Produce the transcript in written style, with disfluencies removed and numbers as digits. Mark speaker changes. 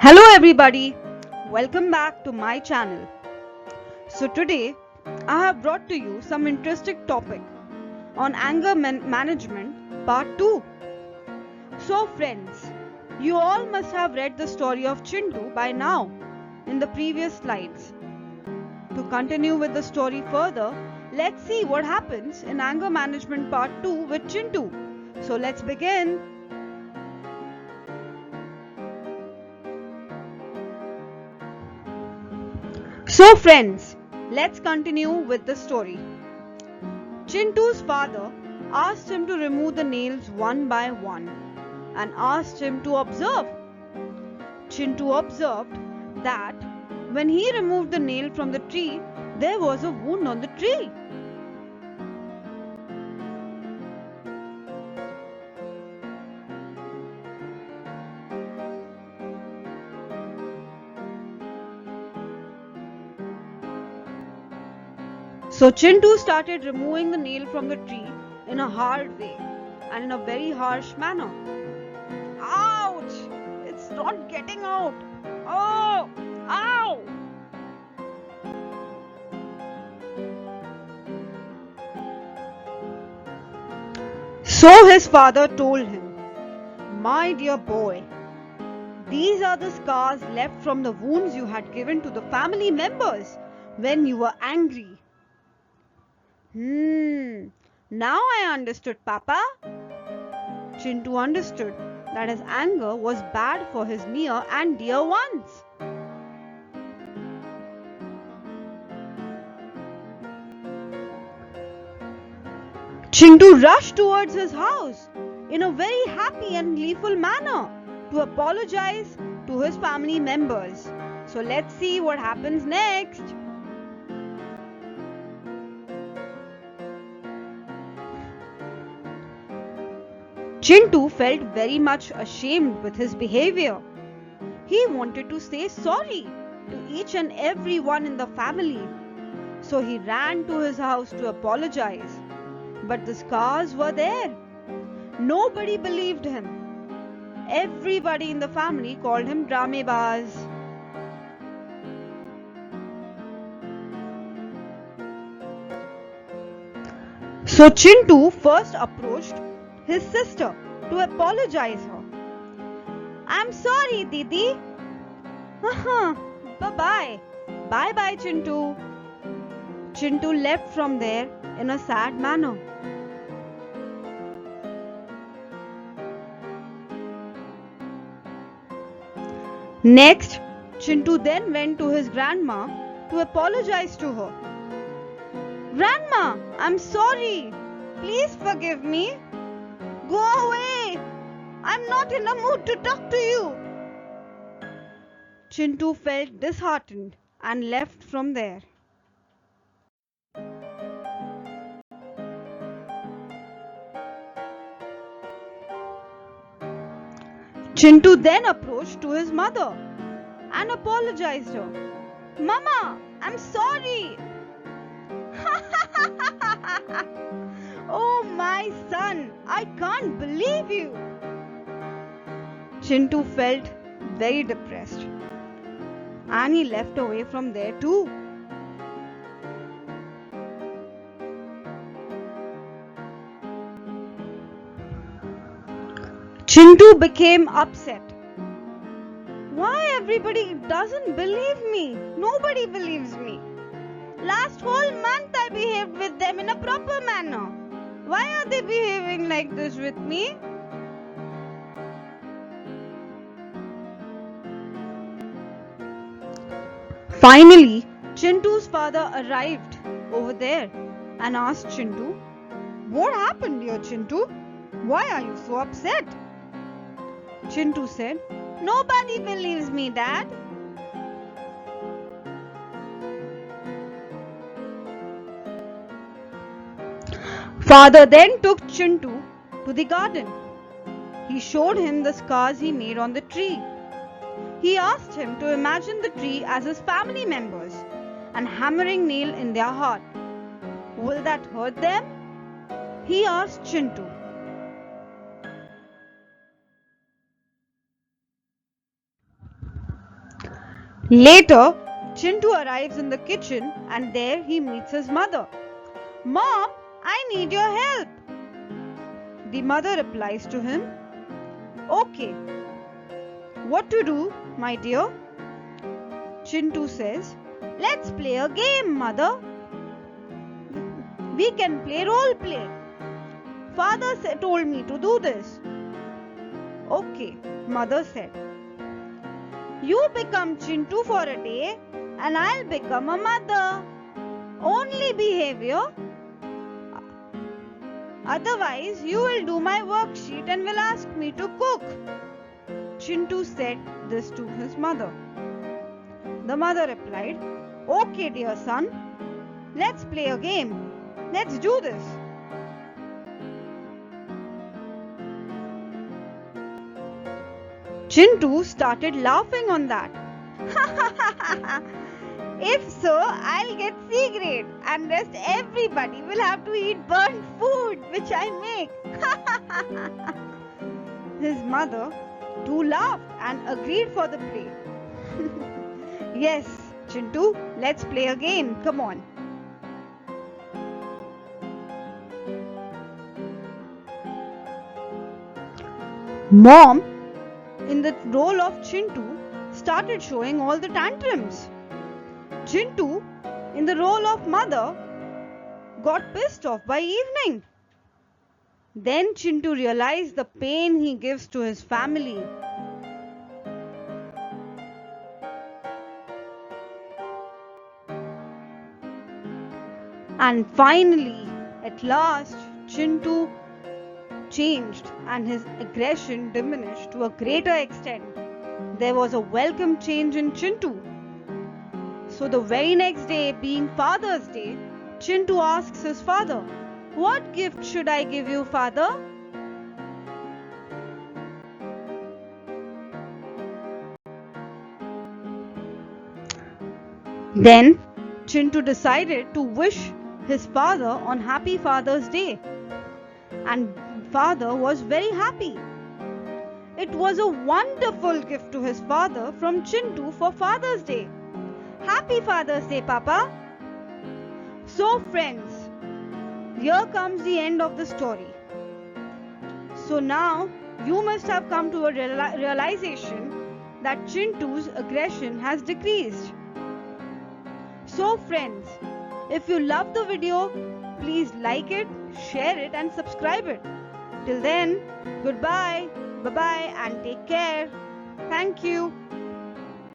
Speaker 1: Hello everybody, welcome back to my channel. So today I have brought to you some interesting topic on anger management part 2. So friends, you all must have read the story of Chintu by now in the previous slides. To continue with the story further, let's see what happens in anger management part 2 with Chintu. So let's begin. So friends, let's continue with the story. Chintu's father asked him to remove the nails one by one and asked him to observe. Chintu observed that when he removed the nail from the tree, there was a wound on the tree. So Chintu started removing the nail from the tree in a hard way and in a very harsh manner. Ouch! It's not getting out. Oh! Ow! So his father told him, "My dear boy, these are the scars left from the wounds you had given to the family members when you were angry." Now I understood, Papa. Chintu understood that his anger was bad for his near and dear ones. Chintu rushed towards his house in a very happy and gleeful manner to apologize to his family members. So let's see what happens next. Chintu felt very much ashamed with his behavior. He wanted to say sorry to each and every one in the family. So he ran to his house to apologize. But the scars were there. Nobody believed him. Everybody in the family called him Dramebaz. So Chintu first approached his sister to apologize her. "I'm sorry, Didi." Bye-bye. Bye-bye, Chintu. Chintu left from there in a sad manner. Next, Chintu then went to his grandma to apologize to her. "Grandma, I'm sorry. Please forgive me. Go away. I'm not in a mood to talk to you." Chintu felt disheartened and left from there. Chintu then approached to his mother and apologized her. "Mama, I'm sorry." "Oh my son, I can't believe you." Chintu felt very depressed and he left away from there too. Chintu became upset. Why everybody doesn't believe me? Nobody believes me. Last whole month I behaved with them in a proper manner. Why are they behaving like this with me? Finally, Chintu's father arrived over there and asked Chintu, "What happened, dear Chintu? Why are you so upset?" Chintu said, "Nobody believes me, Dad." Father then took Chintu to the garden. He showed him the scars he made on the tree. He asked him to imagine the tree as his family members and hammering nail in their heart. Will that hurt them? He asked Chintu. Later, Chintu arrives in the kitchen and there he meets his mother. Mom, I need your help. The mother replies to him, Okay, what to do, my dear? Chintu says, Let's play a game, mother. We can play role play. Father told me to do this. Okay, mother said. You become Chintu for a day and I'll become a mother. Only behavior. Otherwise, you will do my worksheet and will ask me to cook. Chintu said this to his mother. The mother replied, Okay, dear son, let's play a game. Let's do this. Chintu started laughing on that. If so, I'll get C grade and rest everybody will have to eat burnt food which I make. His mother too laughed and agreed for the play. Yes, Chintu, let's play again. Come on. Mom, in the role of Chintu, started showing all the tantrums. Chintu, in the role of mother, got pissed off by evening. Then Chintu realized the pain he gives to his family. And finally, at last, Chintu changed and his aggression diminished to a greater extent. There was a welcome change in Chintu. So the very next day, being Father's Day, Chintu asks his father, What gift should I give you, father? Then Chintu decided to wish his father on Happy Father's Day. And father was very happy. It was a wonderful gift to his father from Chintu for Father's Day. Happy Father's Day, Papa. So friends, here comes the end of the story. So now you must have come to a realization that Chintu's aggression has decreased. So friends, if you love the video, please like it, share it and subscribe it. Till then, goodbye, bye-bye and take care. Thank you.